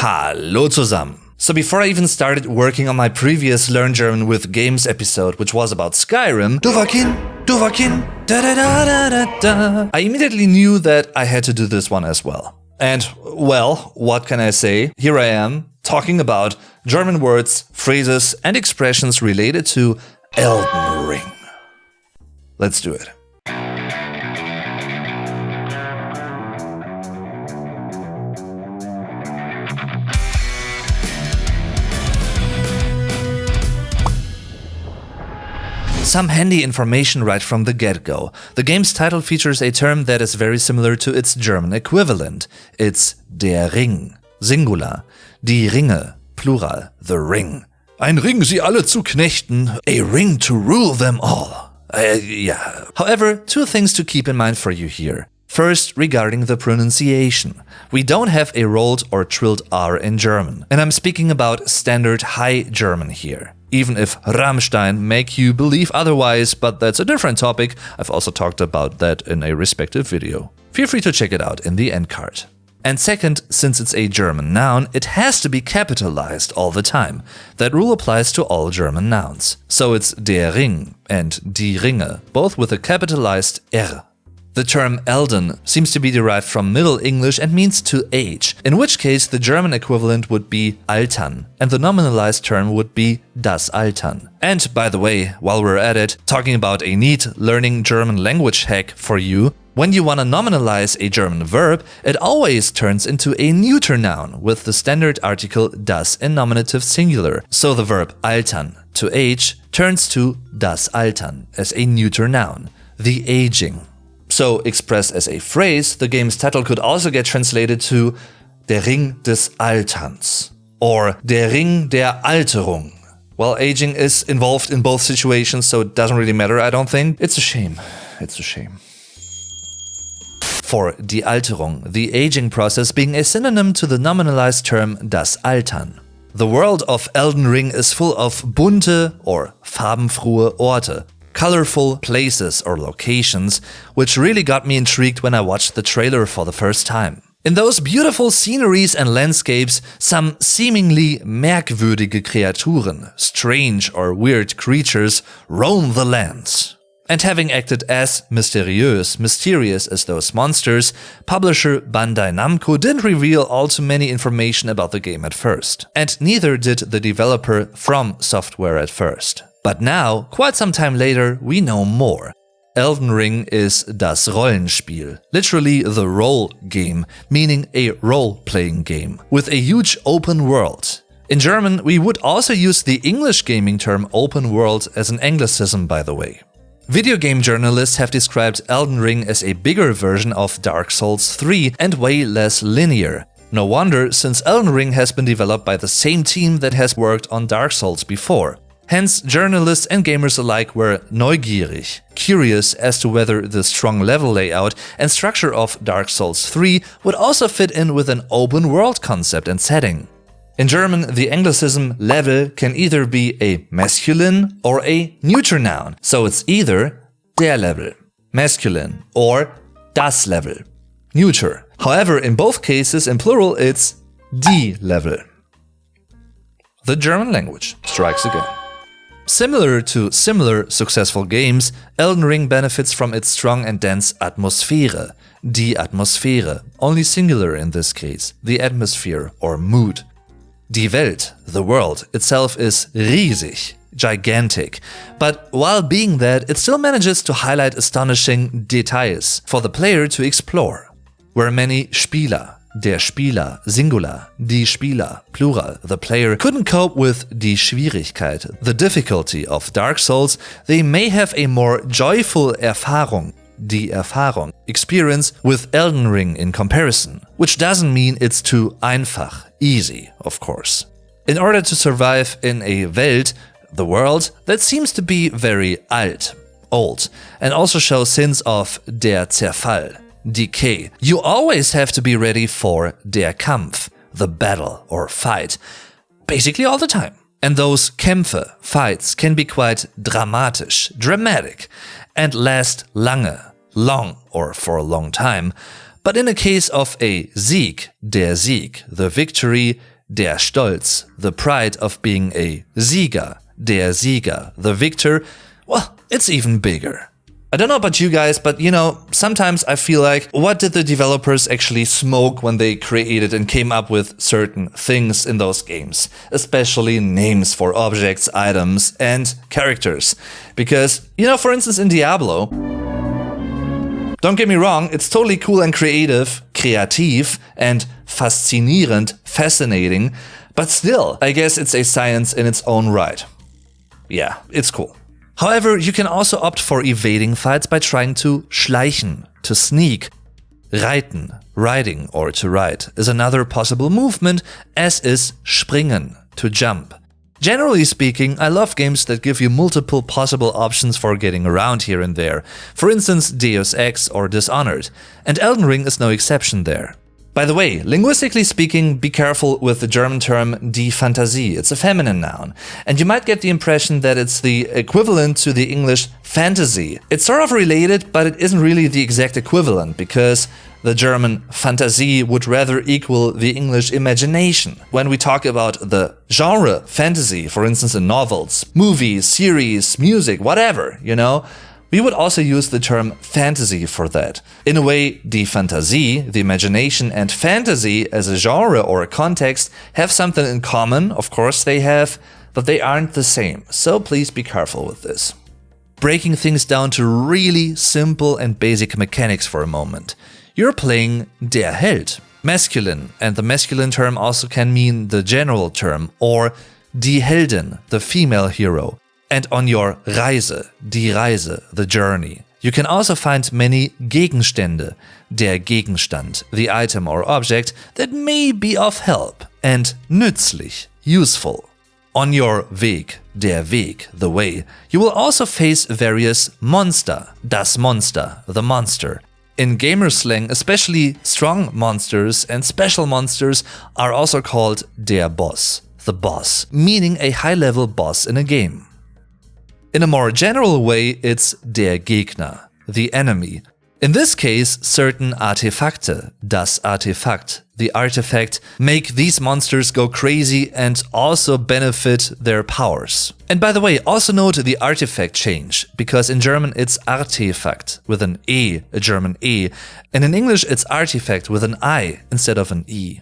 Hallo zusammen! So before I even started working on my previous Learn German with Games episode, which was about Skyrim, I immediately knew that I had to do this one as well. And, well, what can I say? Here I am, talking about German words, phrases, and expressions related to Elden Ring. Let's do it. Some handy information right from the get-go. The game's title features a term that is very similar to its German equivalent. It's der Ring, singular. Die Ringe, plural, the ring. Ein Ring, sie alle zu knechten. A ring to rule them all. Yeah. However, two things to keep in mind for you here. First, regarding the pronunciation. We don't have a rolled or trilled R in German. And I'm speaking about standard High German here. Even if Rammstein make you believe otherwise, but that's a different topic. I've also talked about that in a respective video. Feel free to check it out in the end card. And second, since it's a German noun, it has to be capitalized all the time. That rule applies to all German nouns. So it's der Ring and die Ringe, both with a capitalized R. The term Elden seems to be derived from Middle English and means to age, in which case the German equivalent would be Altern, and the nominalized term would be das Altern. And by the way, while we're at it, talking about a neat learning German language hack for you, when you want to nominalize a German verb, it always turns into a neuter noun with the standard article das in nominative singular. So the verb altern, to age, turns to das Altern as a neuter noun, the aging. So, expressed as a phrase, the game's title could also get translated to Der Ring des Alterns or Der Ring der Alterung. Well, aging is involved in both situations, so it doesn't really matter, I don't think. It's a shame. It's a shame. For die Alterung, the aging process being a synonym to the nominalized term das Altern. The world of Elden Ring is full of bunte or farbenfrohe Orte. Colorful places or locations, which really got me intrigued when I watched the trailer for the first time. In those beautiful sceneries and landscapes, some seemingly merkwürdige Kreaturen, strange or weird creatures, roam the lands. And having acted as mysterious as those monsters, publisher Bandai Namco didn't reveal all too many information about the game at first. And neither did the developer From Software at first. But now, quite some time later, we know more. Elden Ring is das Rollenspiel, literally the role game, meaning a role-playing game, with a huge open world. In German, we would also use the English gaming term open world as an Anglicism, by the way. Video game journalists have described Elden Ring as a bigger version of Dark Souls 3 and way less linear. No wonder, since Elden Ring has been developed by the same team that has worked on Dark Souls before. Hence, journalists and gamers alike were neugierig, curious as to whether the strong level layout and structure of Dark Souls 3 would also fit in with an open world concept and setting. In German, the Anglicism Level can either be a masculine or a neuter noun, so it's either der Level, masculine, or das Level, neuter. However, in both cases, in plural, it's die Level. The German language strikes again. Similar to similar successful games, Elden Ring benefits from its strong and dense Atmosphäre, die Atmosphäre, only singular in this case, the atmosphere or mood. Die Welt, the world, itself is riesig, gigantic, but while being that, it still manages to highlight astonishing details for the player to explore, where many Spieler, der Spieler, singular, die Spieler, plural, the player, couldn't cope with die Schwierigkeit, the difficulty of Dark Souls, they may have a more joyful Erfahrung, die Erfahrung, experience with Elden Ring in comparison, which doesn't mean it's too einfach, easy, of course. In order to survive in a Welt, the world, that seems to be very alt, old, and also shows hints of der Zerfall, decay, you always have to be ready for der Kampf, the battle or fight, basically all the time. And those Kämpfe, fights, can be quite dramatic, and last lange, long or for a long time, But in the case of a Sieg, der Sieg, the victory, der Stolz, the pride of being a Sieger, der Sieger, the victor, well, it's even bigger. I don't know about you guys, but sometimes I feel like, what did the developers actually smoke when they created and came up with certain things in those games? Especially names for objects, items, and characters. Because, for instance, in Diablo, don't get me wrong, it's totally cool and creative, kreativ, and faszinierend, fascinating, but still, I guess it's a science in its own right. Yeah, it's cool. However, you can also opt for evading fights by trying to schleichen, to sneak. Reiten, riding or to ride, is another possible movement, as is springen, to jump. Generally speaking, I love games that give you multiple possible options for getting around here and there. For instance, Deus Ex or Dishonored, and Elden Ring is no exception there. By the way, linguistically speaking, be careful with the German term die Fantasie. It's a feminine noun, and you might get the impression that it's the equivalent to the English fantasy. It's sort of related, but it isn't really the exact equivalent, because the German Fantasie would rather equal the English imagination. When we talk about the genre fantasy, for instance in novels, movies, series, music, whatever, we would also use the term fantasy for that. In a way, die Fantasie, the imagination, and fantasy as a genre or a context have something in common, of course they have, but they aren't the same, so please be careful with this. Breaking things down to really simple and basic mechanics for a moment. You're playing der Held, masculine, and the masculine term also can mean the general term, or die Heldin, the female hero. And on your Reise, die Reise, the journey, you can also find many Gegenstände, der Gegenstand, the item or object that may be of help, and nützlich, useful. On your Weg, der Weg, the way, you will also face various Monster, das Monster, the monster. In gamer slang, especially strong monsters and special monsters are also called der Boss, the boss, meaning a high-level boss in a game. In a more general way, it's der Gegner, the enemy. In this case, certain Artefakte, das Artefakt, the artifact, make these monsters go crazy and also benefit their powers. And by the way, also note the artifact change, because in German it's Artefakt with an E, a German E, and in English it's artifact with an I instead of an E.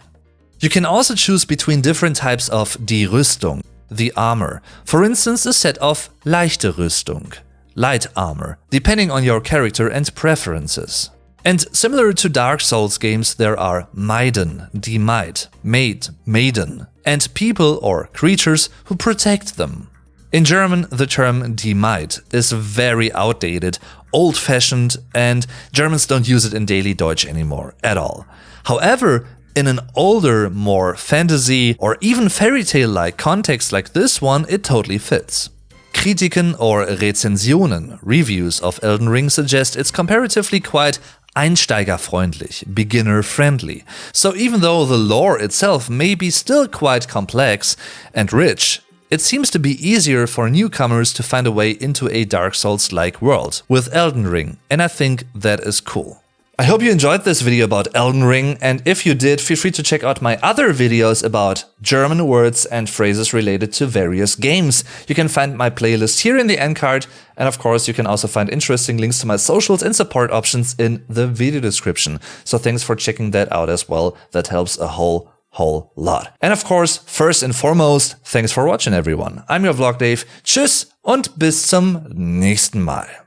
You can also choose between different types of die Rüstung, the armor. For instance, a set of leichte Rüstung, light armor, depending on your character and preferences. And similar to Dark Souls games, there are Maiden, die Maid, Maid, Maiden, and people or creatures who protect them. In German, the term die Maid is very outdated, old-fashioned, and Germans don't use it in daily Deutsch anymore at all. However, in an older, more fantasy or even fairy tale-like context like this one, it totally fits. Kritiken or Rezensionen, reviews of Elden Ring suggest it's comparatively quite einsteigerfreundlich, beginner-friendly. So even though the lore itself may be still quite complex and rich, it seems to be easier for newcomers to find a way into a Dark Souls-like world with Elden Ring, and I think that is cool. I hope you enjoyed this video about Elden Ring, and if you did, feel free to check out my other videos about German words and phrases related to various games. You can find my playlist here in the end card, and of course you can also find interesting links to my socials and support options in the video description. So thanks for checking that out as well, that helps a whole lot. And of course, first and foremost, thanks for watching everyone. I'm your Vlog Dave, tschüss und bis zum nächsten Mal.